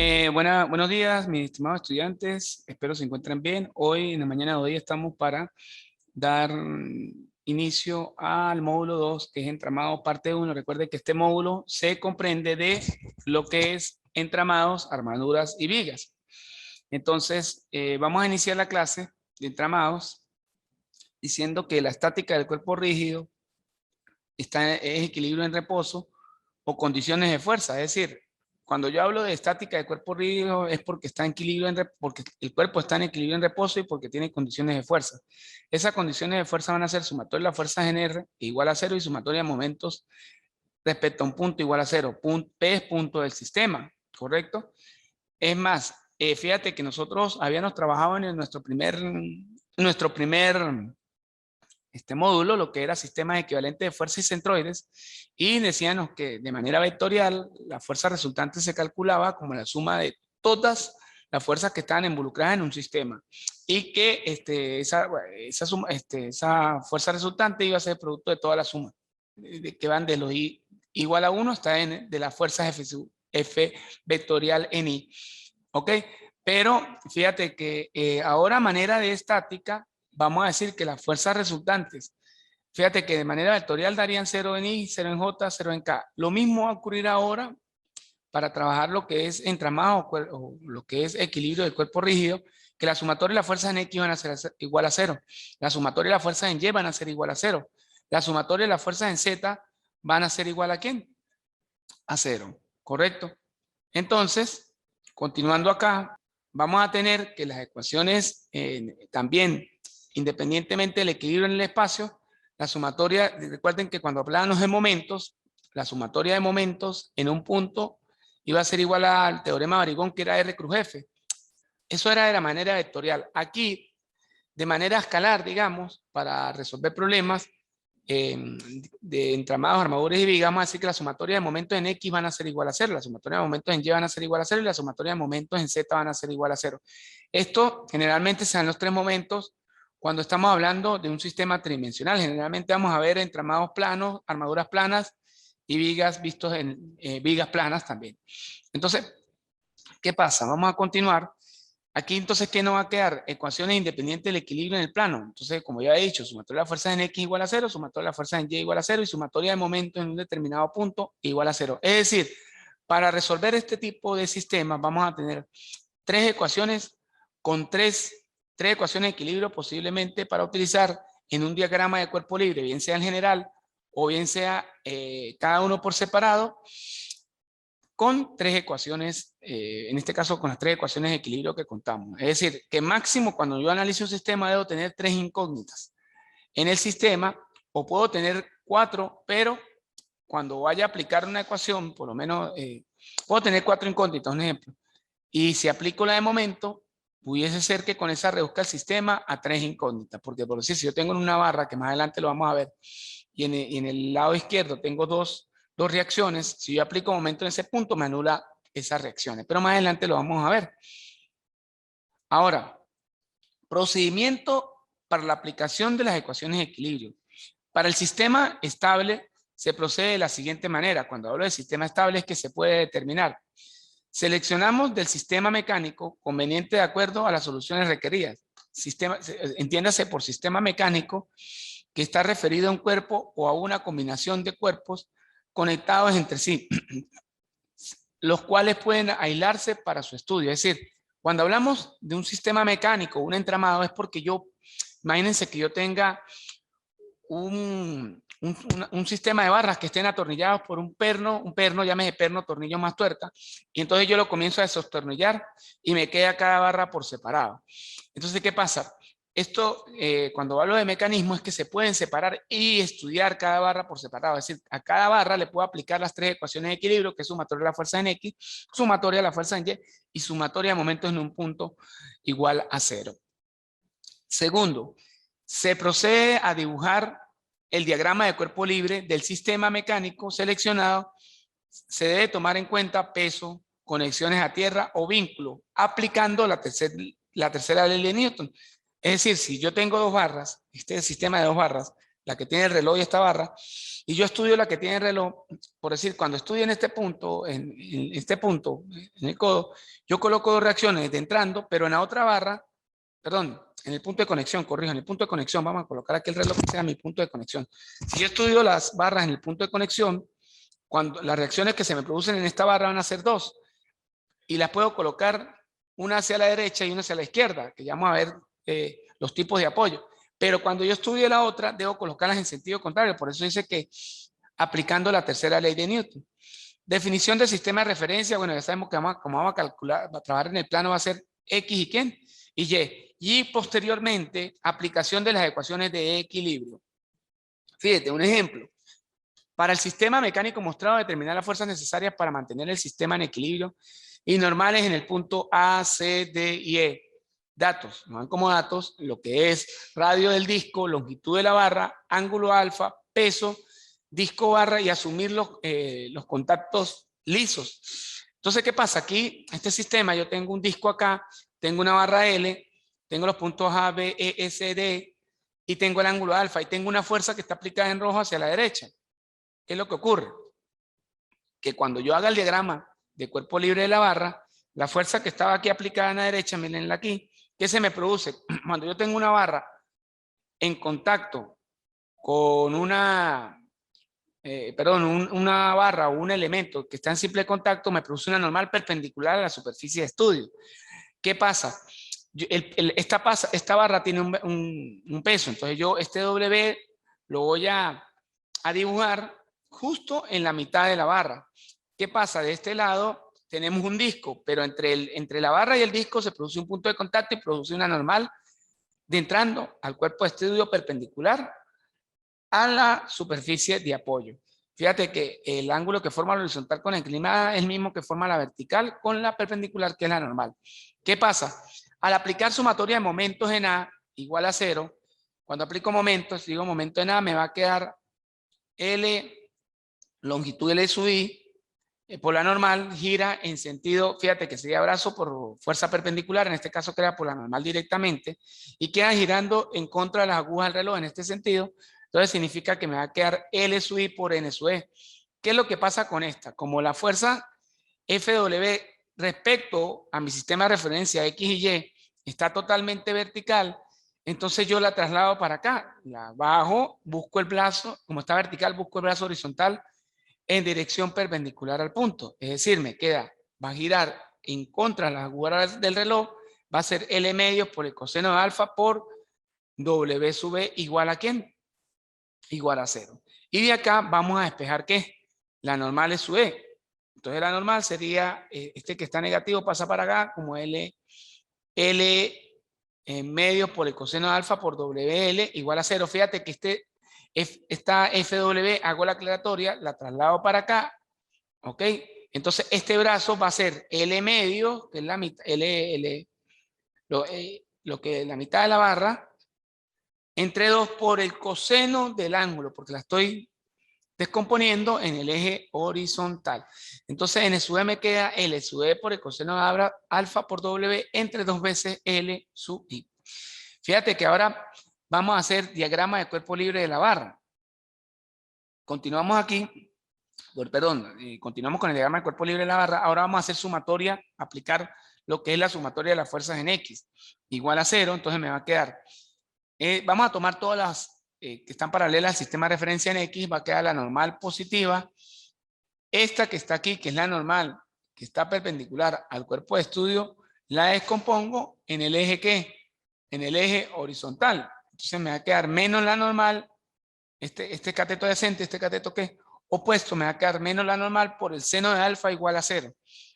Buenos días, mis estimados estudiantes. Espero se encuentren bien. Hoy, en la mañana de hoy, estamos para dar inicio al módulo 2, que es entramado parte 1. Recuerden que este módulo se comprende de lo que es entramados, armaduras y vigas. Entonces, vamos a iniciar la clase de entramados diciendo que la estática del cuerpo rígido es equilibrio en reposo o condiciones de fuerza. Es decir, cuando yo hablo de estática de cuerpo rígido es porque está en equilibrio porque el cuerpo está en equilibrio en reposo y porque tiene condiciones de fuerza. Esas condiciones de fuerza van a ser sumatoria de las fuerzas en R igual a cero y sumatoria de momentos respecto a un punto igual a cero. P es punto del sistema, ¿correcto? Es más, fíjate que nosotros habíamos trabajado en nuestro primer este módulo, lo que era sistemas equivalentes de fuerzas y centroides, y decíamos que de manera vectorial la fuerza resultante se calculaba como la suma de todas las fuerzas que estaban involucradas en un sistema, y que esa fuerza resultante iba a ser el producto de toda la suma, que van de los I igual a 1 hasta N de las fuerzas F vectorial en I. ¿Ok? Pero fíjate que ahora a manera de estática, vamos a decir que las fuerzas resultantes, fíjate que de manera vectorial darían 0 en I, 0 en J, 0 en K. Lo mismo va a ocurrir ahora para trabajar lo que es entramado o lo que es equilibrio del cuerpo rígido, que la sumatoria de las fuerzas en X van a ser igual a 0. La sumatoria de las fuerzas en Y van a ser igual a 0. La sumatoria de las fuerzas en Z van a ser igual a ¿quién? A 0, ¿correcto? Entonces, continuando acá, vamos a tener que las ecuaciones también, independientemente del equilibrio en el espacio, la sumatoria, recuerden que cuando hablamos de momentos, la sumatoria de momentos en un punto iba a ser igual al teorema de Barigón, que era R cruz F. Eso era de la manera vectorial. Aquí, de manera escalar, digamos, para resolver problemas de entramados, armaduras y vigas, vamos a decir que la sumatoria de momentos en X van a ser igual a 0, la sumatoria de momentos en Y van a ser igual a 0 y la sumatoria de momentos en Z van a ser igual a 0. Esto generalmente se dan los tres momentos cuando estamos hablando de un sistema tridimensional. Generalmente vamos a ver entramados planos, armaduras planas y vigas vistos en vigas planas también. Entonces, ¿qué pasa? Vamos a continuar. Aquí entonces, ¿qué nos va a quedar? Ecuaciones independientes del equilibrio en el plano. Entonces, como ya he dicho, sumatoria de las fuerzas en X igual a 0, sumatoria de las fuerzas en Y igual a 0 y sumatoria de momentos en un determinado punto igual a 0. Es decir, para resolver este tipo de sistemas vamos a tener tres ecuaciones con tres ecuaciones de equilibrio posiblemente para utilizar en un diagrama de cuerpo libre, bien sea en general o bien sea cada uno por separado, con tres ecuaciones, en este caso con las tres ecuaciones de equilibrio que contamos. Es decir, que máximo cuando yo analizo un sistema debo tener tres incógnitas en el sistema, o puedo tener cuatro, pero cuando vaya a aplicar una ecuación, por lo menos puedo tener cuatro incógnitas, un ejemplo. Y si aplico la de momento, pudiese ser que con esa reduzca el sistema a tres incógnitas, porque por decir, si yo tengo en una barra, que más adelante lo vamos a ver, y en el lado izquierdo tengo dos reacciones, si yo aplico momento en ese punto, me anula esas reacciones, pero más adelante lo vamos a ver. Ahora, procedimiento para la aplicación de las ecuaciones de equilibrio. Para el sistema estable se procede de la siguiente manera. Cuando hablo de sistema estable es que se puede determinar. Seleccionamos del sistema mecánico conveniente de acuerdo a las soluciones requeridas. Entiéndase por sistema mecánico que está referido a un cuerpo o a una combinación de cuerpos conectados entre sí, los cuales pueden aislarse para su estudio. Es decir, cuando hablamos de un sistema mecánico, un entramado, es porque imagínense que yo tenga un sistema de barras que estén atornillados por un perno, llámese perno, tornillo más tuerca, y entonces yo lo comienzo a destornillar y me queda cada barra por separado. Entonces, ¿qué pasa? Esto, cuando hablo de mecanismo, es que se pueden separar y estudiar cada barra por separado. Es decir, a cada barra le puedo aplicar las tres ecuaciones de equilibrio, que es sumatoria de la fuerza en X, sumatoria de la fuerza en Y y sumatoria de momentos en un punto igual a 0. Segundo, se procede a dibujar el diagrama de cuerpo libre del sistema mecánico seleccionado. Se debe tomar en cuenta peso, conexiones a tierra o vínculo, aplicando la tercera ley de Newton. Es decir, si yo tengo dos barras, este sistema de dos barras, la que tiene el reloj y esta barra, y yo estudio la que tiene reloj, por decir, cuando estudio en este punto, en el codo, yo coloco dos reacciones de entrando, pero en la otra barra, perdón, en el punto de conexión, corrijo, en el punto de conexión, vamos a colocar aquí el reloj que sea mi punto de conexión. Si yo estudio las barras en el punto de conexión, cuando las reacciones que se me producen en esta barra van a ser dos, y las puedo colocar una hacia la derecha y una hacia la izquierda, que ya vamos a ver los tipos de apoyo. Pero cuando yo estudie la otra, debo colocarlas en sentido contrario. Por eso dice que aplicando la tercera ley de Newton. Definición del sistema de referencia. Bueno, ya sabemos que como vamos a calcular, a trabajar en el plano va a ser X y ¿quién? Y Y. Y posteriormente, aplicación de las ecuaciones de equilibrio. Fíjate, un ejemplo. Para el sistema mecánico mostrado, determinar las fuerzas necesarias para mantener el sistema en equilibrio y normales en el punto A, C, D y E. Datos, nos dan como datos lo que es radio del disco, longitud de la barra, ángulo alfa, peso, disco barra y asumir los contactos lisos. Entonces, ¿qué pasa? Aquí, este sistema, yo tengo un disco acá, tengo una barra L, tengo los puntos A, B, E, S, D y tengo el ángulo alfa y tengo una fuerza que está aplicada en rojo hacia la derecha. ¿Qué es lo que ocurre? Que cuando yo haga el diagrama de cuerpo libre de la barra, la fuerza que estaba aquí aplicada en la derecha, mírenla aquí, ¿qué se me produce? Cuando yo tengo una barra en contacto con una barra o un elemento que está en simple contacto, me produce una normal perpendicular a la superficie de estudio. ¿Qué pasa? Esta barra tiene un peso, entonces yo este W lo voy a dibujar justo en la mitad de la barra. ¿Qué pasa? De este lado tenemos un disco, pero entre la barra y el disco se produce un punto de contacto y produce una normal de entrando al cuerpo de estudio perpendicular a la superficie de apoyo. Fíjate que el ángulo que forma la horizontal con la inclinada es el mismo que forma la vertical con la perpendicular, que es la normal. ¿Qué pasa? Al aplicar sumatoria de momentos en A igual a 0, cuando aplico momentos, digo momento en A, me va a quedar L, longitud L sub I, por la normal, gira en sentido, fíjate que sería brazo por fuerza perpendicular, en este caso queda por la normal directamente, y queda girando en contra de las agujas del reloj en este sentido. Entonces significa que me va a quedar L sub I por N sub E. ¿Qué es lo que pasa con esta? Como la fuerza FW respecto a mi sistema de referencia X y Y está totalmente vertical, entonces yo la traslado para acá, la bajo, busco el brazo, como está vertical, busco el brazo horizontal en dirección perpendicular al punto. Es decir, va a girar en contra de las agujas del reloj, va a ser L medio por el coseno de alfa por W sub E igual a ¿quién? Igual a 0. Y de acá vamos a despejar ¿qué? La normal es sub E. Entonces la normal sería, este que está negativo pasa para acá como L medio por el coseno de alfa por WL igual a 0. Fíjate que esta FW, hago la aclaratoria, la traslado para acá, ¿ok? Entonces este brazo va a ser L medio, que es la mitad, lo que es la mitad de la barra, entre 2 por el coseno del ángulo, porque la estoy descomponiendo en el eje horizontal. Entonces en sub E me queda L sub E por el coseno de alfa por W entre 2 veces L sub I. Fíjate que ahora vamos a hacer diagrama de cuerpo libre de la barra. Continuamos aquí, continuamos con el diagrama de cuerpo libre de la barra. Ahora vamos a hacer sumatoria, aplicar lo que es la sumatoria de las fuerzas en X. Igual a 0, entonces me va a quedar. Vamos a tomar todas las que están paralelas al sistema de referencia en X, va a quedar la normal positiva. Esta que está aquí, que es la normal, que está perpendicular al cuerpo de estudio, la descompongo en el eje ¿qué? En el eje horizontal. Entonces me va a quedar menos la normal, este cateto adyacente, este cateto ¿qué? Opuesto, me va a quedar menos la normal por el seno de alfa igual a 0.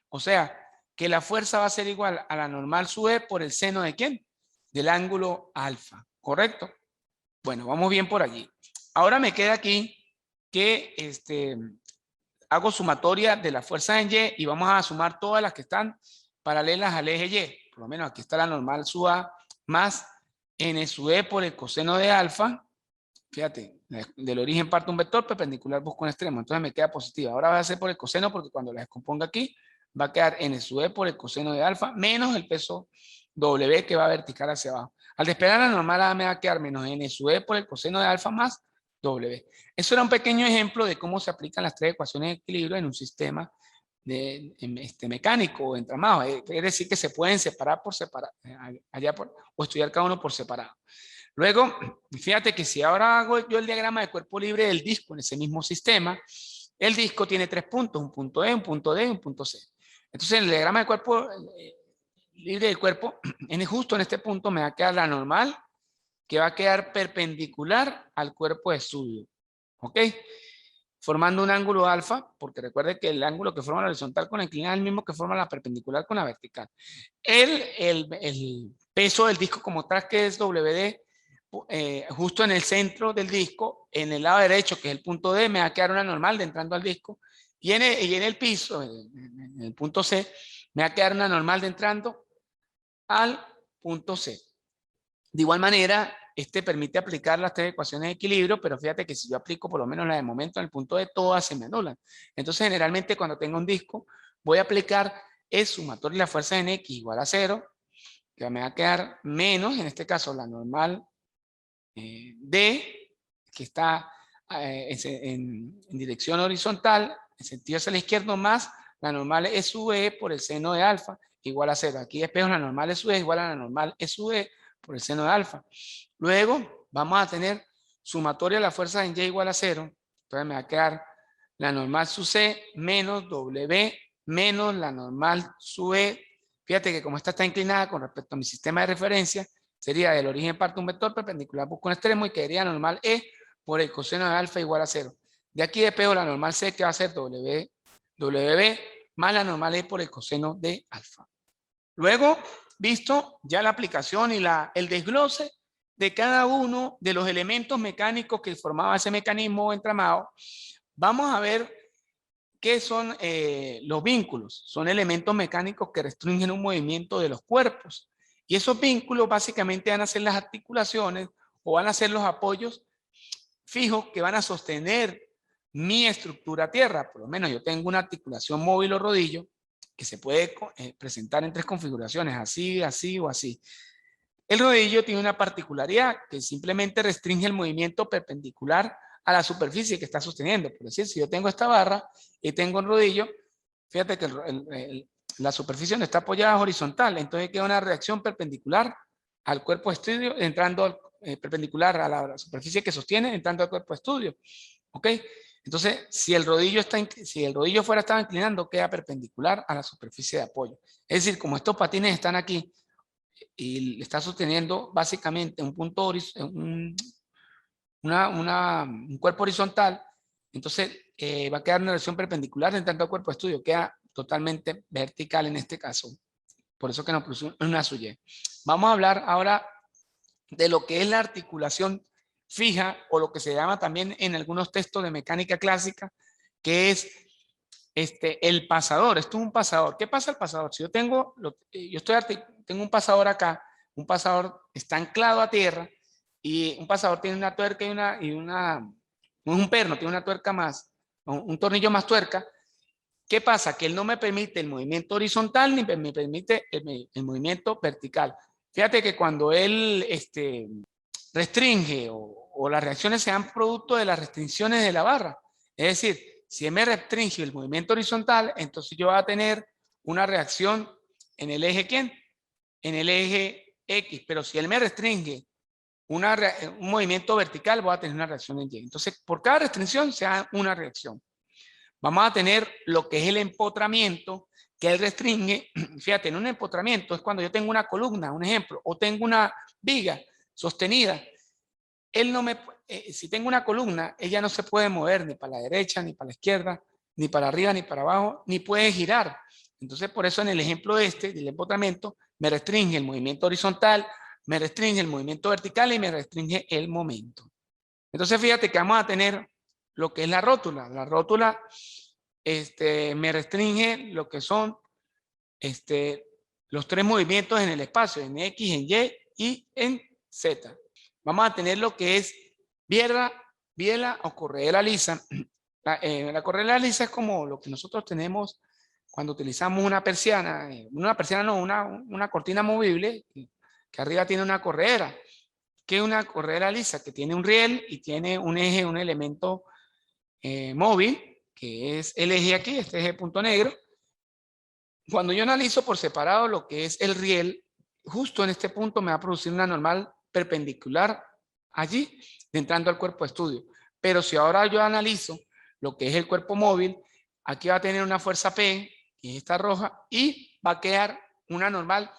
O sea, que la fuerza va a ser igual a la normal sub E por el seno de ¿quién? Del ángulo alfa, ¿correcto? Bueno, vamos bien por allí. Ahora me queda aquí que hago sumatoria de las fuerzas en Y y vamos a sumar todas las que están paralelas al eje Y. Por lo menos aquí está la normal sub A más N sub E por el coseno de alfa. Fíjate, del origen parto un vector, perpendicular busco un extremo. Entonces me queda positiva. Ahora va a ser por el coseno porque cuando la descomponga aquí va a quedar N sub E por el coseno de alfa menos el peso W que va vertical hacia abajo. Al despegar la normal A me va a quedar menos N sub E por el coseno de alfa más W. Eso era un pequeño ejemplo de cómo se aplican las tres ecuaciones de equilibrio en un sistema mecánico o entramado. Quiere decir que se pueden separar por separado, o estudiar cada uno por separado. Luego, fíjate que si ahora hago yo el diagrama de cuerpo libre del disco en ese mismo sistema, el disco tiene 3 puntos, un punto E, un punto D y un punto C. Entonces, en el diagrama de cuerpo libre del cuerpo, justo en este punto me va a quedar la normal, que va a quedar perpendicular al cuerpo de estudio. ¿Ok? Formando un ángulo alfa, porque recuerde que el ángulo que forma la horizontal con la inclinada es el mismo que forma la perpendicular con la vertical. El peso del disco como tal, que es WD, justo en el centro del disco, en el lado derecho, que es el punto D, me va a quedar una normal de entrando al disco, y en el piso, en el punto C, me va a quedar una normal de entrando al punto C. De igual manera, este permite aplicar las tres ecuaciones de equilibrio, pero fíjate que si yo aplico por lo menos la de momento en el punto D, todas se me anulan. Entonces, generalmente cuando tengo un disco, voy a aplicar el sumatorio de la fuerza en X igual a 0, que me va a quedar menos, en este caso la normal D, que está en dirección horizontal, en sentido hacia la izquierda, más la normal E sub E por el seno de alfa igual a 0. Aquí despejo la normal E sub E igual a la normal E sub E por el seno de alfa. Luego vamos a tener sumatoria de la fuerza en Y igual a 0. Entonces me va a quedar la normal sub C menos W menos la normal sub E. Fíjate que como esta está inclinada con respecto a mi sistema de referencia, sería del origen parte un vector perpendicular, busco un extremo y quedaría normal E por el coseno de alfa igual a 0. De aquí despejo la normal C, que va a ser WB más la normal E por el coseno de alfa. Luego, visto ya la aplicación y el desglose de cada uno de los elementos mecánicos que formaba ese mecanismo entramado, vamos a ver qué son los vínculos. Son elementos mecánicos que restringen un movimiento de los cuerpos. Y esos vínculos básicamente van a ser las articulaciones o van a ser los apoyos fijos que van a sostener mi estructura a tierra. Por lo menos yo tengo una articulación móvil o rodillo que se puede presentar en tres configuraciones, así, así o así. El rodillo tiene una particularidad que simplemente restringe el movimiento perpendicular a la superficie que está sosteniendo. Por decir, si yo tengo esta barra y tengo un rodillo, fíjate que la superficie donde está apoyada es horizontal, entonces queda una reacción perpendicular al cuerpo de estudio, entrando perpendicular a la superficie que sostiene, entrando al cuerpo de estudio. ¿Ok? Entonces, si el rodillo fuera estaba inclinando, queda perpendicular a la superficie de apoyo. Es decir, como estos patines están aquí y le está sosteniendo básicamente un punto un cuerpo horizontal, entonces va a quedar una dirección perpendicular entrando al cuerpo de estudio, queda totalmente vertical en este caso. Por eso que nos pusimos una suye. Vamos a hablar ahora de lo que es la articulación fija, o lo que se llama también en algunos textos de mecánica clásica, que es el pasador. Esto es un pasador. ¿Qué pasa el pasador? Si yo tengo un pasador acá, un pasador está anclado a tierra, y un pasador tiene una tuerca un perno, tiene una tuerca más, un tornillo más tuerca. ¿Qué pasa? Que él no me permite el movimiento horizontal ni me permite el movimiento vertical. Fíjate que cuando él restringe o las reacciones sean producto de las restricciones de la barra. Es decir, si él me restringe el movimiento horizontal, entonces yo voy a tener una reacción en el eje ¿quién? En el eje X. Pero si él me restringe un movimiento vertical, voy a tener una reacción en Y. Entonces, por cada restricción se da una reacción. Vamos a tener lo que es el empotramiento, que él restringe. Fíjate, en un empotramiento es cuando yo tengo una columna, un ejemplo, o tengo una viga sostenida. Si tengo una columna, ella no se puede mover ni para la derecha, ni para la izquierda, ni para arriba, ni para abajo, ni puede girar. Entonces, por eso en el ejemplo del empotramiento, me restringe el movimiento horizontal, me restringe el movimiento vertical y me restringe el momento. Entonces, fíjate que vamos a tener lo que es la rótula. La rótula me restringe lo que son los tres movimientos en el espacio, en X, en Y y en Z. Vamos a tener lo que es biela o corredera lisa. La corredera lisa es como lo que nosotros tenemos cuando utilizamos una persiana no, una cortina movible que arriba tiene una corredera. ¿Qué es una correa lisa? Que tiene un riel y tiene un eje, un elemento móvil, que es el eje aquí, este eje punto negro. Cuando yo analizo por separado lo que es el riel, justo en este punto me va a producir una normal perpendicular allí, entrando al cuerpo de estudio. Pero si ahora yo analizo lo que es el cuerpo móvil, aquí va a tener una fuerza P, que es esta roja, y va a quedar una normal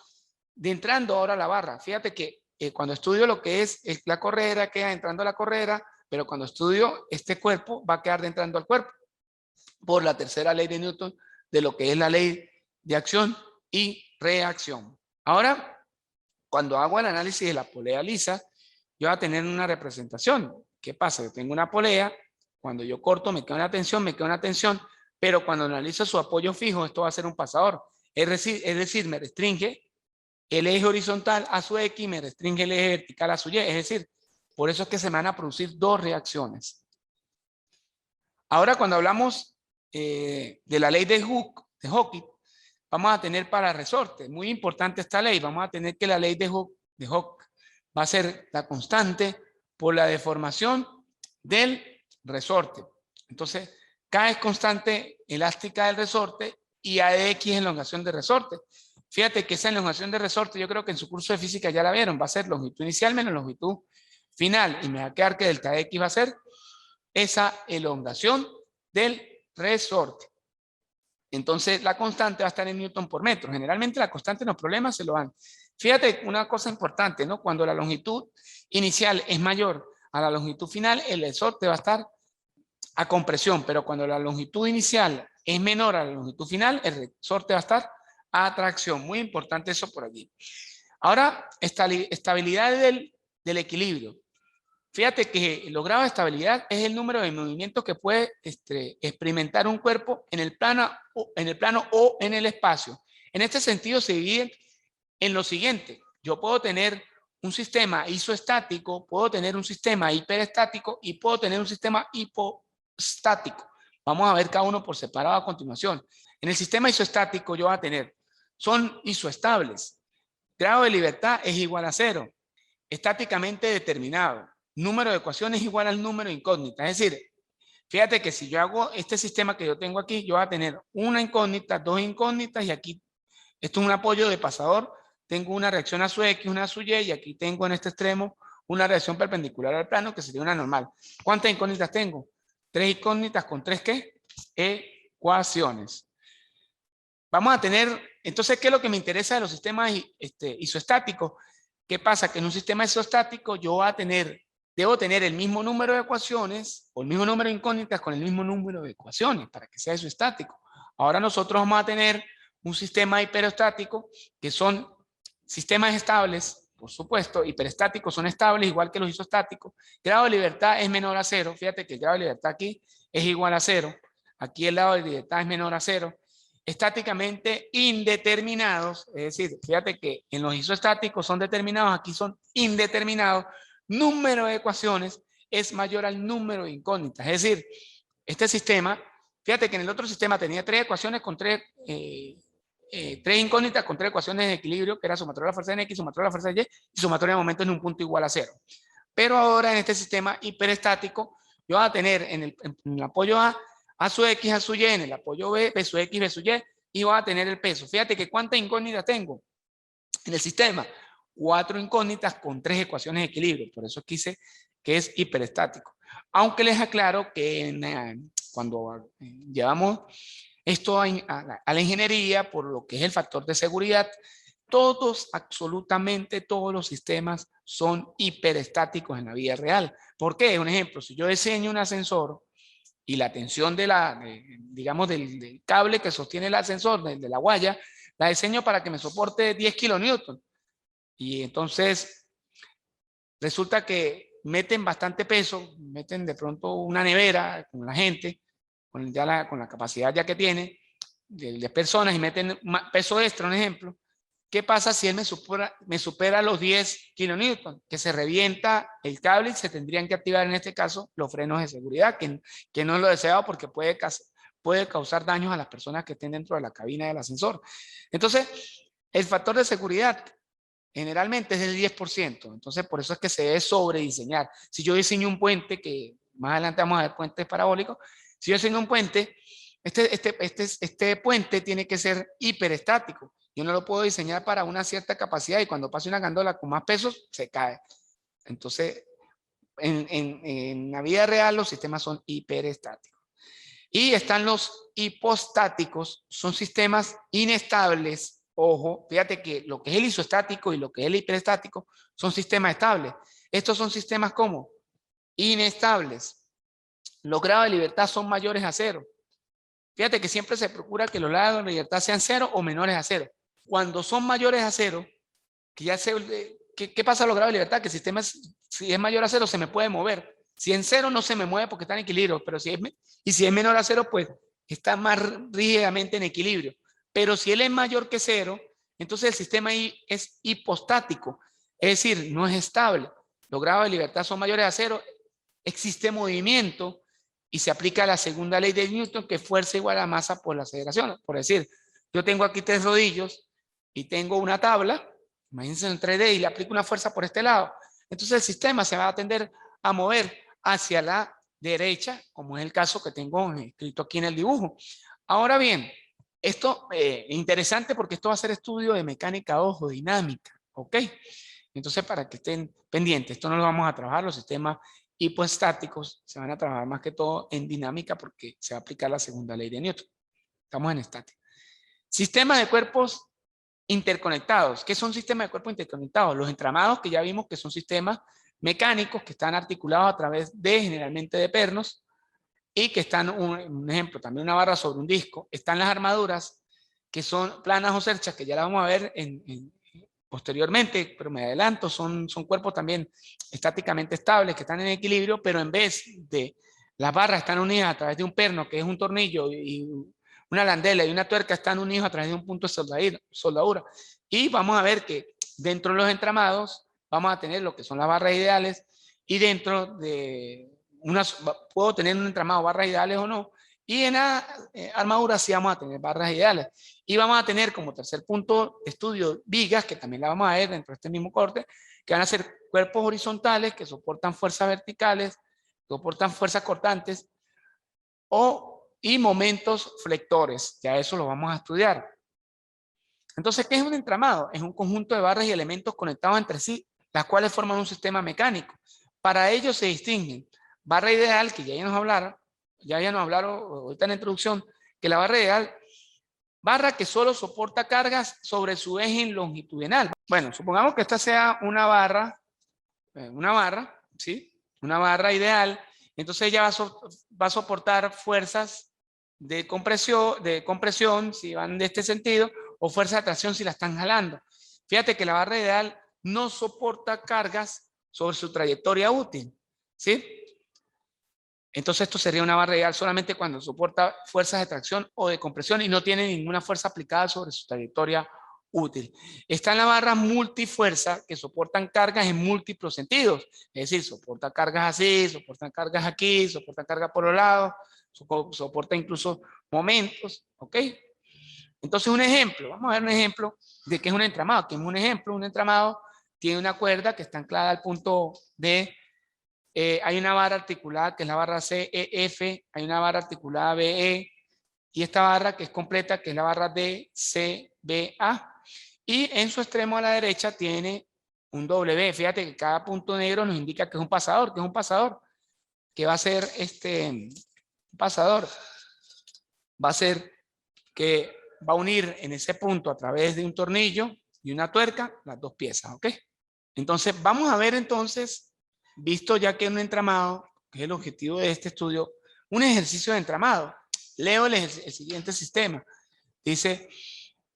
de entrando ahora a la barra. Fíjate que cuando estudio lo que es la correa, queda entrando a la correa, pero cuando estudio este cuerpo, va a quedar de entrando al cuerpo, por la tercera ley de Newton, de lo que es la ley de acción y reacción. Ahora, cuando hago el análisis de la polea lisa, yo voy a tener una representación. ¿Qué pasa? Yo tengo una polea, cuando yo corto me queda una tensión, pero cuando analizo su apoyo fijo, esto va a ser un pasador. Es decir, me restringe el eje horizontal a su X, me restringe el eje vertical a su Y. Es decir, por eso es que se me van a producir dos reacciones. Ahora, cuando hablamos de la ley de Hooke, vamos a tener para resorte, muy importante esta ley, vamos a tener que la ley de Hooke va a ser la constante por la deformación del resorte. Entonces, K es constante elástica del resorte y A de X es elongación de resorte. Fíjate que esa elongación de resorte, yo creo que en su curso de física ya la vieron, va a ser longitud inicial menos longitud final, y me va a quedar que delta X va a ser esa elongación del resorte. Entonces, la constante va a estar en Newton por metro. Generalmente la constante en los problemas se lo dan. Fíjate una cosa importante, ¿no? Cuando la longitud inicial es mayor a la longitud final, el resorte va a estar a compresión, pero cuando la longitud inicial es menor a la longitud final, el resorte va a estar a atracción. Muy importante eso por allí. Ahora, estabilidad del equilibrio. Fíjate que el grado de estabilidad es el número de movimientos que puede experimentar un cuerpo en el plano o en el espacio. En este sentido se divide en lo siguiente. Yo puedo tener un sistema isoestático, puedo tener un sistema hiperestático y puedo tener un sistema hipostático. Vamos a ver cada uno por separado a continuación. En el sistema isoestático yo voy a tener, son isoestables. Grado de libertad es igual a 0. Estáticamente determinado. Número de ecuaciones igual al número de incógnitas. Es decir, fíjate que si yo hago este sistema que yo tengo aquí, yo voy a tener una incógnita, dos incógnitas, y aquí, esto es un apoyo de pasador, tengo una reacción a su X, una a su Y, y aquí tengo en este extremo una reacción perpendicular al plano, que sería una normal. ¿Cuántas incógnitas tengo? 3 incógnitas con 3, ¿qué? Ecuaciones. Vamos a tener, entonces, ¿qué es lo que me interesa de los sistemas isoestáticos? ¿Qué pasa? Que en un sistema isostático yo voy a tener, debo tener el mismo número de ecuaciones o el mismo número de incógnitas con el mismo número de ecuaciones para que sea isoestático. Ahora nosotros vamos a tener un sistema hiperostático que son sistemas estables, por supuesto, hiperestáticos son estables igual que los isostáticos. Grado de libertad es menor a 0. Fíjate que el grado de libertad aquí es igual a 0. Aquí el grado de libertad es menor a 0. Estáticamente indeterminados, es decir, fíjate que en los isoestáticos son determinados, aquí son indeterminados. Número de ecuaciones es mayor al número de incógnitas. Es decir, este sistema, fíjate que en el otro sistema tenía 3 ecuaciones con 3 incógnitas con 3 ecuaciones de equilibrio, que era sumatoria de la fuerza en X, sumatoria de la fuerza en Y y sumatoria de momentos en un punto igual a 0. Pero ahora en este sistema hiperestático, yo voy a tener en el apoyo A su X, A su Y, en el apoyo B, B su X, B su Y, y voy a tener el peso. Fíjate que ¿cuántas incógnitas tengo en el sistema? 4 incógnitas con 3 ecuaciones de equilibrio. Por eso quise que es hiperestático. Aunque les aclaro que cuando llevamos esto a la ingeniería, por lo que es el factor de seguridad, todos, absolutamente todos los sistemas son hiperestáticos en la vida real. ¿Por qué? Un ejemplo, si yo diseño un ascensor y la tensión digamos, del cable que sostiene el ascensor, de la guaya, la diseño para que me soporte 10 kilonewton. Y entonces resulta que meten bastante peso, meten de pronto una nevera con la gente, con la capacidad ya que tiene, de personas, y meten peso extra, un ejemplo. ¿Qué pasa si él me supera los 10 kilonewton? Que se revienta el cable y se tendrían que activar en este caso los frenos de seguridad, que no es lo deseado porque puede causar daños a las personas que estén dentro de la cabina del ascensor. Entonces, el factor de seguridad generalmente es del 10%. Entonces, por eso es que se debe sobrediseñar. Si yo diseño un puente, que más adelante vamos a ver puentes parabólicos, si yo diseño un puente, este puente tiene que ser hiperestático. Yo no lo puedo diseñar para una cierta capacidad y cuando pase una gandola con más pesos, se cae. Entonces, en la vida real los sistemas son hiperestáticos. Y están los hipostáticos, son sistemas inestables. Ojo, fíjate que lo que es el isoestático y lo que es el hiperestático son sistemas estables. Estos son sistemas como inestables. Los grados de libertad son mayores a 0. Fíjate que siempre se procura que los grados de libertad sean 0 o menores a 0. Cuando son mayores a 0, que ya se, ¿qué pasa a los grados de libertad? Que el sistema, si es mayor a 0, se me puede mover. Si en 0 no se me mueve porque está en equilibrio, pero si es menor a 0, pues está más rígidamente en equilibrio. Pero si él es mayor que 0, entonces el sistema ahí es hipostático, es decir, no es estable. Los grados de libertad son mayores a 0, existe movimiento y se aplica la segunda ley de Newton, que es fuerza igual a masa por la aceleración. Por decir, yo tengo aquí 3 rodillos y tengo una tabla, imagínense en 3D y le aplico una fuerza por este lado. Entonces el sistema se va a tender a mover hacia la derecha, como es el caso que tengo escrito aquí en el dibujo. Ahora bien, esto es interesante porque esto va a ser estudio de mecánica ojodinámica, ¿ok? Entonces, para que estén pendientes, esto no lo vamos a trabajar, los sistemas hipoestáticos se van a trabajar más que todo en dinámica porque se va a aplicar la segunda ley de Newton. Estamos en estática. Sistema de cuerpos interconectados. ¿Qué son sistemas de cuerpos interconectados? Los entramados, que ya vimos que son sistemas mecánicos que están articulados a través de, generalmente, de pernos y que están, un ejemplo, también una barra sobre un disco. Están las armaduras, que son planas o cerchas, que ya las vamos a ver posteriormente, pero me adelanto, son cuerpos también estáticamente estables, que están en equilibrio, pero en vez de las barras están unidas a través de un perno, que es un tornillo, y una landela y una tuerca están unidos a través de un punto de soldadura. Y vamos a ver que dentro de los entramados vamos a tener lo que son las barras ideales y dentro de puedo tener un entramado barras ideales o no, y en la armadura sí vamos a tener barras ideales. Y vamos a tener como tercer punto de estudio vigas, que también la vamos a ver dentro de este mismo corte, que van a ser cuerpos horizontales que soportan fuerzas verticales, soportan fuerzas cortantes y momentos flectores. Ya eso lo vamos a estudiar. Entonces, ¿qué es un entramado? Es un conjunto de barras y elementos conectados entre sí, las cuales forman un sistema mecánico. Para ello se distinguen barra ideal, que ya nos hablaron ahorita en la introducción, que la barra ideal, barra que solo soporta cargas sobre su eje longitudinal. Bueno, supongamos que esta sea una barra, ¿sí? Una barra ideal, entonces ella va a soportar fuerzas de compresión si van de este sentido, o fuerza de tracción si la están jalando. Fíjate que la barra ideal no soporta cargas sobre su trayectoria útil, ¿sí? Entonces esto sería una barra ideal solamente cuando soporta fuerzas de tracción o de compresión y no tiene ninguna fuerza aplicada sobre su trayectoria útil. Está en la barra multifuerza, que soportan cargas en múltiples sentidos, es decir, soporta cargas así, soportan cargas aquí, soportan cargas por los lados, soporta incluso momentos, ¿ok? Entonces un ejemplo, vamos a ver un ejemplo de qué es un entramado. Que es un ejemplo, un entramado tiene una cuerda que está anclada al punto D. Hay una barra articulada que es la barra CEF, hay una barra articulada BE y esta barra que es completa que es la barra DCBA, y en su extremo a la derecha tiene un W. Fíjate que cada punto negro nos indica que es un pasador, que va a ser un pasador, va a ser que va a unir en ese punto a través de un tornillo y una tuerca las dos piezas, ¿ok? Entonces vamos a ver entonces, visto ya que es un entramado, que es el objetivo de este estudio, un ejercicio de entramado. Leo el siguiente sistema. Dice,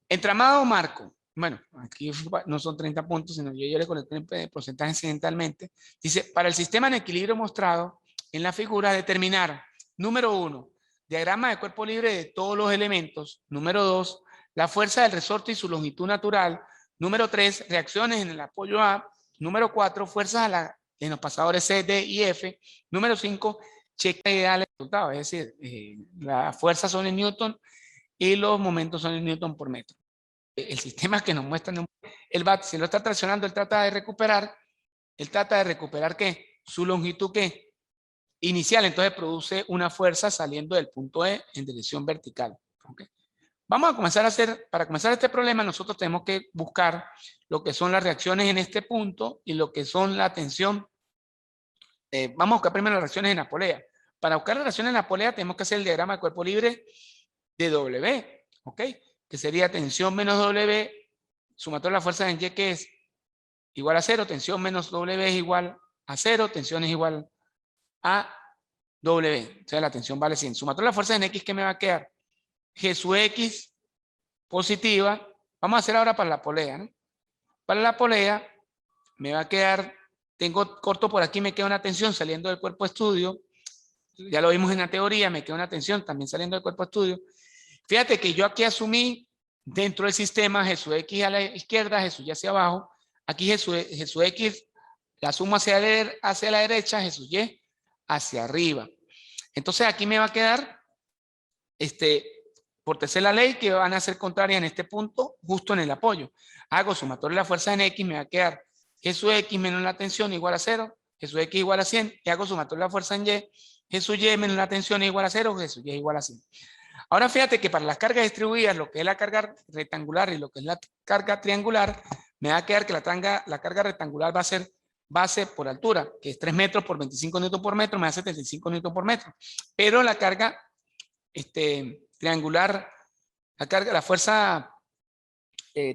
entramado marco. Bueno, aquí no son 30 puntos, sino yo le conecté el porcentaje incidentalmente. Dice, para el sistema en equilibrio mostrado en la figura, determinar, número 1, diagrama de cuerpo libre de todos los elementos. Número 2, la fuerza del resorte y su longitud natural. Número 3, reacciones en el apoyo A. Número 4, fuerzas en los pasadores C, D y F. Número 5, checa ideal el resultado. Es decir, las fuerzas son en Newton y los momentos son en Newton por metro. El sistema que nos muestran él va, si lo está traccionando, él trata de recuperar ¿qué? Su longitud, ¿qué? Inicial, entonces produce una fuerza saliendo del punto E en dirección vertical. ¿Okay? Vamos a comenzar a hacer, para comenzar este problema, nosotros tenemos que buscar lo que son las reacciones en este punto y lo que son la tensión. Vamos a buscar primero las reacciones en la polea. Para buscar las reacciones en la polea tenemos que hacer el diagrama de cuerpo libre de W, ¿ok? Que sería tensión menos W, sumatoria de la fuerza en Y, que es igual a 0, tensión menos W es igual a 0, tensión es igual a W. O sea, la tensión vale 100. Sumatoria de la fuerza en X, ¿qué me va a quedar? G sub X positiva. Vamos a hacer ahora para la polea, ¿no? Para la polea me va a quedar, tengo corto por aquí, me queda una tensión saliendo del cuerpo de estudio. Ya lo vimos en la teoría, me queda una tensión también saliendo del cuerpo de estudio. Fíjate que yo aquí asumí dentro del sistema G sub X a la izquierda, G sub Y hacia abajo. Aquí G sub X la sumo hacia la derecha, G sub Y hacia arriba. Entonces aquí me va a quedar, por tercera ley, que van a ser contrarias en este punto, justo en el apoyo. Hago sumatoria de la fuerza en X, me va a quedar G sub X menos la tensión igual a 0, G sub X igual a 100, y hago sumatoria de la fuerza en Y, G sub Y menos la tensión igual a 0, G sub Y igual a 100. Ahora fíjate que para las cargas distribuidas, lo que es la carga rectangular y lo que es la carga triangular, me va a quedar que la carga rectangular va a ser base por altura, que es 3 metros por 25 newton por metro, me da 75 newton por metro. Pero la carga triangular, la fuerza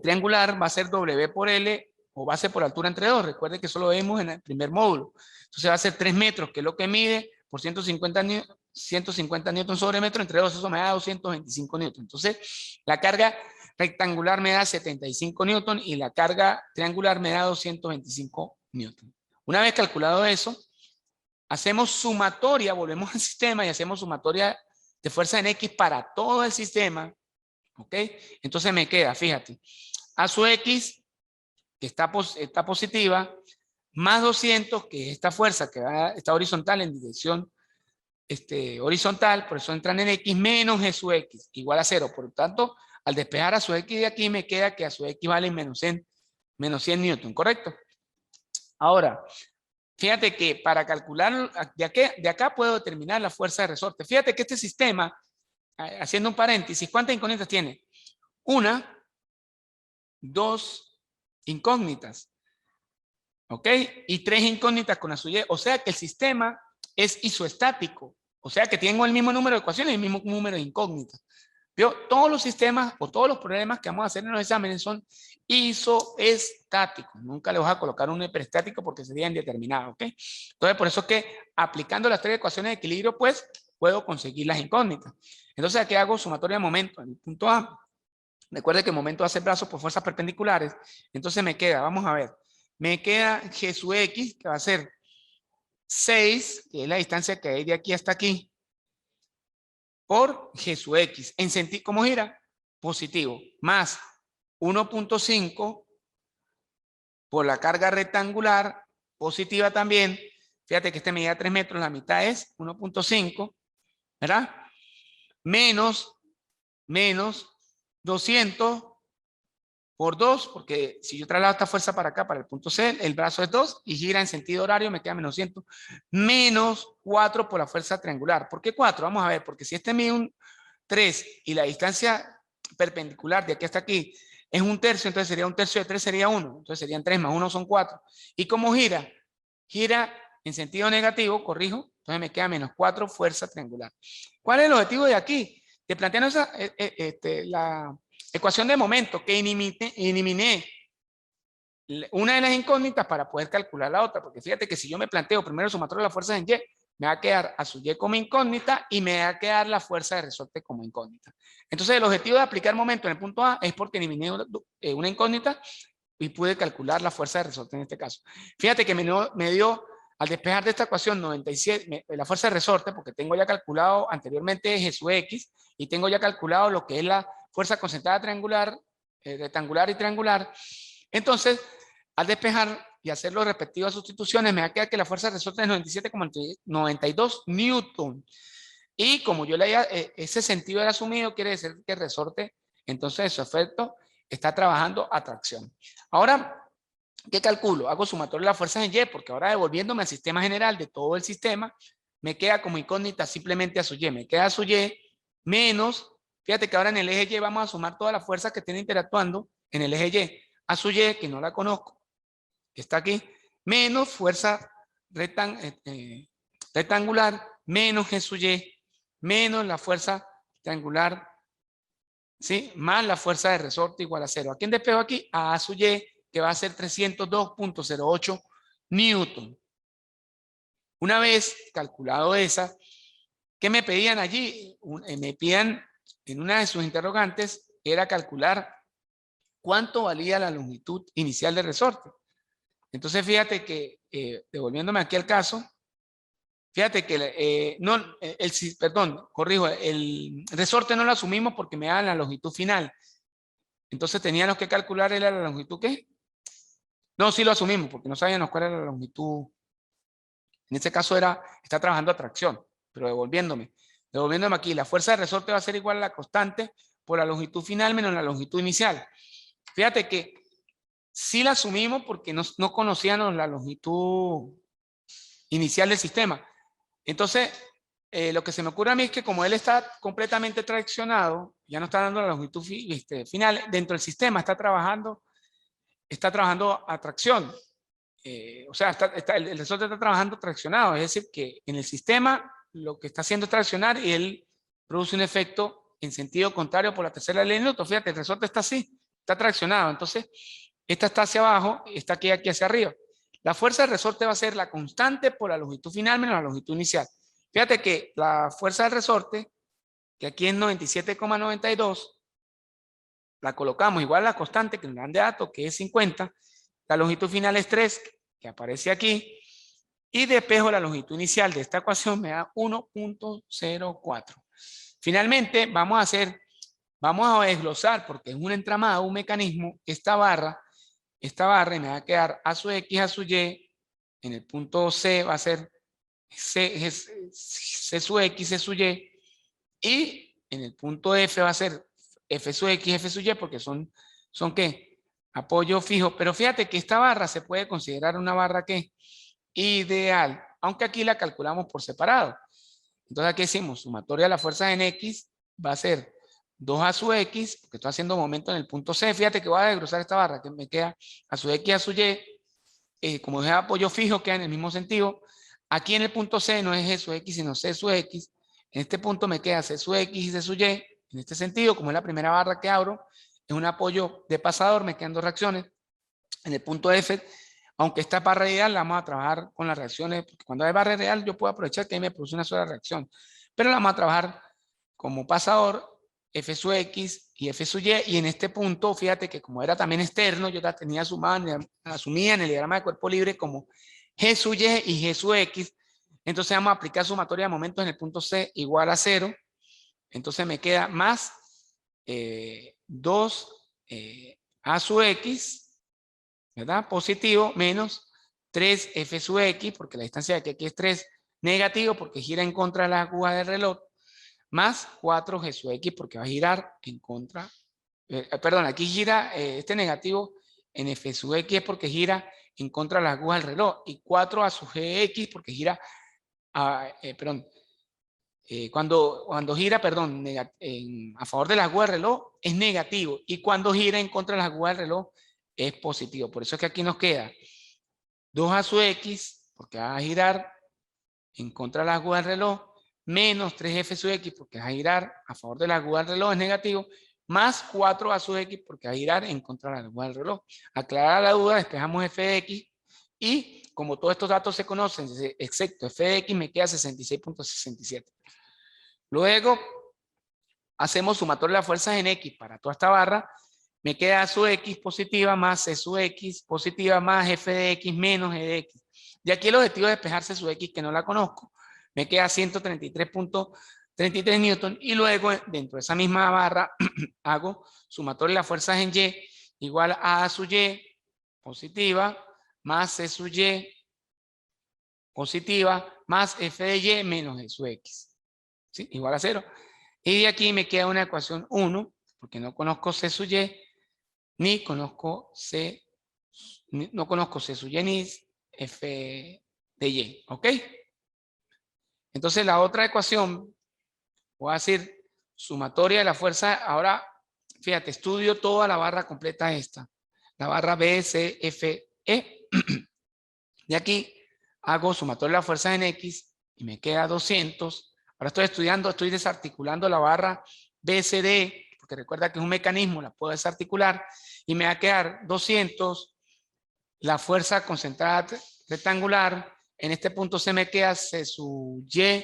triangular va a ser W por L o base por altura entre 2. Recuerden que eso lo vemos en el primer módulo. Entonces va a ser 3 metros, que es lo que mide por 150 newton sobre metro entre 2. Eso me da 225 newton. Entonces la carga rectangular me da 75 newton y la carga triangular me da 225 newton. Una vez calculado eso, hacemos sumatoria, volvemos al sistema y hacemos sumatoria de fuerza en X para todo el sistema. ¿Ok? Entonces me queda, fíjate, A sub X, que está positiva, más 200, que es esta fuerza que está horizontal en dirección horizontal, por eso entran en X, menos G sub X, igual a 0. Por lo tanto, al despejar A sub X de aquí, me queda que A sub X vale menos 100 newton, ¿correcto? Ahora, fíjate que para calcular, de acá puedo determinar la fuerza de resorte. Fíjate que este sistema, haciendo un paréntesis, ¿cuántas incógnitas tiene? 1, 2 incógnitas, ¿ok? Y 3 incógnitas con A sub Y. O sea que el sistema es isoestático. O sea que tengo el mismo número de ecuaciones y el mismo número de incógnitas. ¿Vio? Todos los sistemas o todos los problemas que vamos a hacer en los exámenes son isoestáticos. Nunca le vas a colocar un hiperestático porque sería indeterminado, ¿ok? Entonces, por eso es que aplicando las 3 ecuaciones de equilibrio, pues, puedo conseguir las incógnitas. Entonces, aquí hago sumatoria de momento en el punto A. Recuerde que el momento hace brazos por fuerzas perpendiculares. Entonces me queda, vamos a ver, me queda G sub X, que va a ser 6, que es la distancia que hay de aquí hasta aquí, por G sub X. En sentido, ¿cómo gira? Positivo. Más 1.5 por la carga rectangular, positiva también. Fíjate que este medida 3 metros, la mitad es 1.5, ¿verdad? Menos 200 por 2, porque si yo traslado esta fuerza para acá, para el punto C, el brazo es 2 y gira en sentido horario, me queda menos 100, menos 4 por la fuerza triangular. ¿Por qué 4? Vamos a ver, porque si este mide un 3 y la distancia perpendicular de aquí hasta aquí es 1/3, entonces sería 1/3 de 3 sería 1, entonces serían 3 más 1 son 4. ¿Y cómo gira? Gira en sentido negativo, corrijo, entonces me queda menos 4 fuerza triangular. ¿Cuál es el objetivo de aquí? De plantear la ecuación de momento, que eliminé una de las incógnitas para poder calcular la otra, porque fíjate que si yo me planteo primero el sumatorio de las fuerzas en Y, me va a quedar A sub Y como incógnita y me va a quedar la fuerza de resorte como incógnita. Entonces el objetivo de aplicar momento en el punto A es porque eliminé una incógnita y pude calcular la fuerza de resorte en este caso. Fíjate que me dio al despejar de esta ecuación 97, la fuerza de resorte, porque tengo ya calculado anteriormente G sub X y tengo ya calculado lo que es la fuerza concentrada triangular, rectangular y triangular. Entonces, al despejar y hacer las respectivas sustituciones, me va a quedar que la fuerza de resorte es 97,92 newton. Y como yo leía, ese sentido era asumido, quiere decir que el resorte, entonces su efecto está trabajando a tracción. Ahora, ¿qué calculo? Hago sumatorio de las fuerzas en Y, porque ahora devolviéndome al sistema general de todo el sistema, me queda como incógnita simplemente a su Y. Me queda a su Y menos, fíjate que ahora en el eje Y vamos a sumar todas las fuerzas que estén interactuando en el eje Y. A su Y, que no la conozco, que está aquí, menos fuerza rectangular, menos G sub Y, menos la fuerza triangular, ¿sí? Más la fuerza de resorte igual a 0. ¿A quién despejo aquí? A sub Y, que va a ser 302.08 newton. Una vez calculado esa, ¿qué me pedían allí? Me pedían en una de sus interrogantes, era calcular cuánto valía la longitud inicial del resorte. Entonces, fíjate que, devolviéndome aquí al caso, fíjate que, perdón, corrijo, el resorte no lo asumimos porque me dan la longitud final. Entonces, teníamos que calcular la longitud, ¿qué? No, sí lo asumimos porque no sabíamos cuál era la longitud. En este caso está trabajando a tracción, pero devolviéndome aquí, la fuerza de resorte va a ser igual a la constante por la longitud final menos la longitud inicial. Fíjate que sí la asumimos porque no conocíamos la longitud inicial del sistema. Entonces, lo que se me ocurre a mí es que como él está completamente traccionado, ya no está dando la longitud final, dentro del sistema está trabajando a tracción. O sea, el resorte está trabajando traccionado, es decir, que en el sistema lo que está haciendo es traccionar y él produce un efecto en sentido contrario por la tercera ley de Newton. Fíjate, el resorte está así, está traccionado. Entonces, esta está hacia abajo, esta aquí hacia arriba. La fuerza del resorte va a ser la constante por la longitud final menos la longitud inicial. Fíjate que la fuerza del resorte, que aquí es 97,92, la colocamos igual a la constante que nos dan de datos, que es 50. La longitud final es 3, que aparece aquí. Y despejo la longitud inicial de esta ecuación me da 1.04. Finalmente, vamos a desglosar, porque es un entramado, un mecanismo, esta barra, y me va a quedar A sub X, A sub Y. En el punto C va a ser C sub X, C sub Y. Y en el punto F va a ser F sub X, F sub Y, porque son ¿qué? Apoyo fijo. Pero fíjate que esta barra se puede considerar una barra ¿qué? Ideal, aunque aquí la calculamos por separado. Entonces aquí decimos, sumatoria de las fuerzas en X va a ser 2A sub X, porque estoy haciendo momento en el punto C. Fíjate que voy a desglosar esta barra, que me queda A sub X, A sub Y. Como es apoyo fijo, queda en el mismo sentido. Aquí en el punto C no es G sub X, sino C sub X. En este punto me queda C sub X y C sub Y. En este sentido, como es la primera barra que abro, es un apoyo de pasador, me quedan dos reacciones. En el punto F, aunque esta barra ideal, la vamos a trabajar con las reacciones, porque cuando hay barra ideal yo puedo aprovechar que ahí me produce una sola reacción, pero la vamos a trabajar como pasador, F sub X y F sub Y, y en este punto, fíjate que como era también externo, yo la tenía asumida en el diagrama de cuerpo libre como G sub Y y G sub X. Entonces vamos a aplicar sumatoria de momentos en el punto C igual a 0. Entonces me queda más 2 A sub X, ¿verdad? Positivo, menos 3 F sub X, porque la distancia de aquí es 3, negativo, porque gira en contra de la aguja del reloj, más 4 G sub X, porque va a girar en contra, perdón, aquí gira este negativo en F sub X, es porque gira en contra de la aguja del reloj, y 4 a sub GX, porque gira, cuando gira, perdón, a favor de la aguja del reloj es negativo, y cuando gira en contra de la aguja del reloj es positivo. Por eso es que aquí nos queda 2A sub X, porque va a girar en contra de la aguja del reloj, menos 3F sub X, porque va a girar a favor de la aguja del reloj, es negativo, más 4A sub X, porque va a girar en contra de la aguja del reloj. Aclarar la duda, despejamos F de X, y como todos estos datos se conocen, excepto F de X, me queda 66.67. Luego, hacemos sumatoria de las fuerzas en X para toda esta barra, me queda A sub X positiva más C sub X positiva más F de X menos G de X. De aquí el objetivo es despejar C sub X, que no la conozco. Me queda 133.33 newton, y luego dentro de esa misma barra hago sumatoria de las fuerzas en Y igual a sub Y positiva más C sub Y positiva más F de Y menos G sub X. ¿Sí? Igual a 0. Y de aquí me queda una ecuación 1, porque no conozco C sub Y, ni conozco C, no conozco C sub Y ni F de Y, ¿ok? Entonces la otra ecuación, voy a decir sumatoria de la fuerza, ahora, fíjate, estudio toda la barra completa esta, la barra B, C, F, E, y aquí hago sumatoria de la fuerza en X y me queda 200, ahora estoy desarticulando la barra BCD, porque recuerda que es un mecanismo, la puedo desarticular, y me va a quedar 200, la fuerza concentrada rectangular, en este punto C me queda C sub Y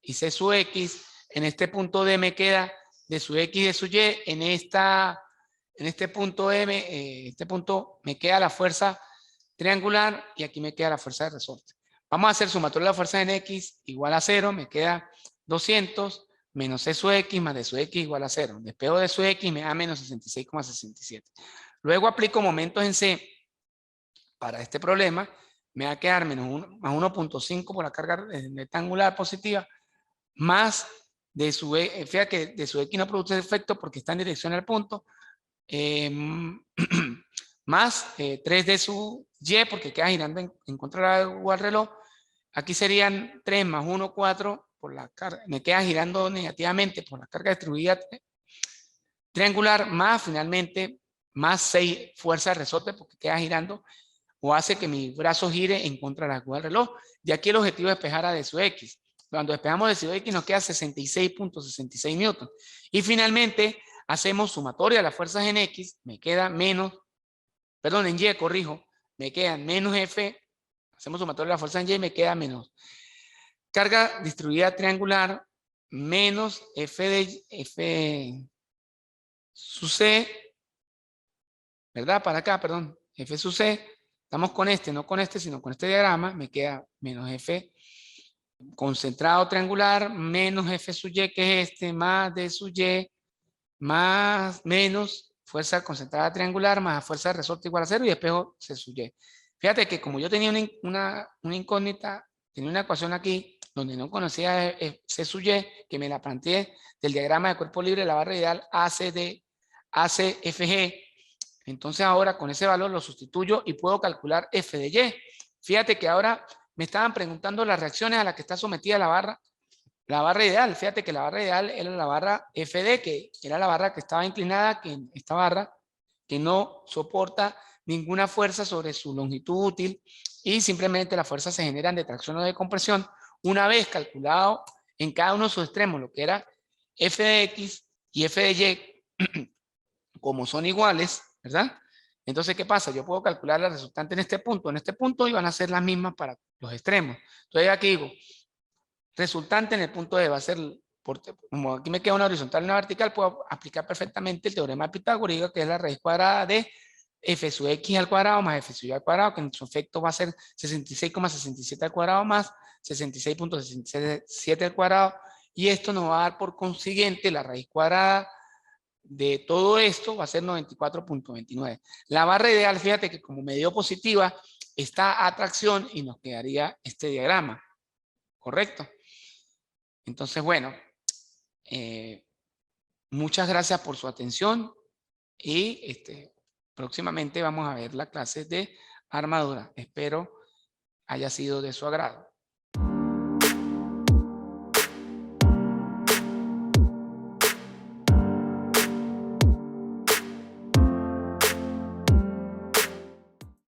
y C sub X, en este punto D me queda D sub X y D sub Y, en este punto M, este punto me queda la fuerza triangular y aquí me queda la fuerza de resorte. Vamos a hacer sumatoria de la fuerza en X igual a 0, me queda 200 menos C sub X más D sub X igual a 0. Despego de sub X me da menos 66,67. Luego aplico momentos en C para este problema, me va a quedar más 1.5 por la carga rectangular positiva, más de su fíjate que de su X no produce efecto porque está en dirección al punto, más 3 de su Y porque queda girando en contra del reloj. Aquí serían 3 más 1, 4 por la carga, me queda girando negativamente por la carga distribuida triangular, más finalmente más 6 fuerzas de resorte porque queda girando o hace que mi brazo gire en contra de la aguja del reloj. De aquí el objetivo es despejar a D sub X. Cuando despejamos D sub X nos queda 66.66 newton. Y finalmente hacemos sumatoria de las fuerzas en X, me queda menos, perdón, en Y, corrijo, me quedan menos F, hacemos sumatoria de las fuerzas en Y, me queda menos carga distribuida triangular, menos F sub C, ¿verdad? Para acá, perdón, F sub C, estamos con este, no con este, sino con este diagrama, me queda menos F concentrado triangular, menos F sub Y, que es este, más D sub Y, más, menos fuerza concentrada triangular, más fuerza de resorte igual a 0 y despejo C sub Y. Fíjate que como yo tenía una incógnita, tenía una ecuación aquí donde no conocía C sub Y, que me la planteé del diagrama de cuerpo libre de la barra ideal ACFG. Entonces ahora con ese valor lo sustituyo y puedo calcular F de Y. Fíjate que ahora me estaban preguntando las reacciones a las que está sometida la barra ideal. Fíjate que la barra ideal era la barra FD, que era la barra que estaba inclinada, que esta barra que no soporta ninguna fuerza sobre su longitud útil y simplemente las fuerzas se generan de tracción o de compresión una vez calculado en cada uno de sus extremos, lo que era F de X y F de Y, como son iguales, ¿verdad? Entonces, ¿qué pasa? Yo puedo calcular la resultante en este punto y van a ser las mismas para los extremos. Entonces, aquí digo, resultante en el punto D va a ser, como aquí me queda una horizontal y una vertical, puedo aplicar perfectamente el teorema de Pitágoras, que es la raíz cuadrada de F sub X al cuadrado más F sub Y al cuadrado, que en su efecto va a ser 66,67 al cuadrado más 66.67 al cuadrado, y esto nos va a dar por consiguiente la raíz cuadrada de todo esto va a ser 94.29. La barra ideal, fíjate que como me dio positiva, está a tracción y nos quedaría este diagrama, ¿correcto? Entonces, bueno, muchas gracias por su atención y próximamente vamos a ver la clase de armadura. Espero haya sido de su agrado.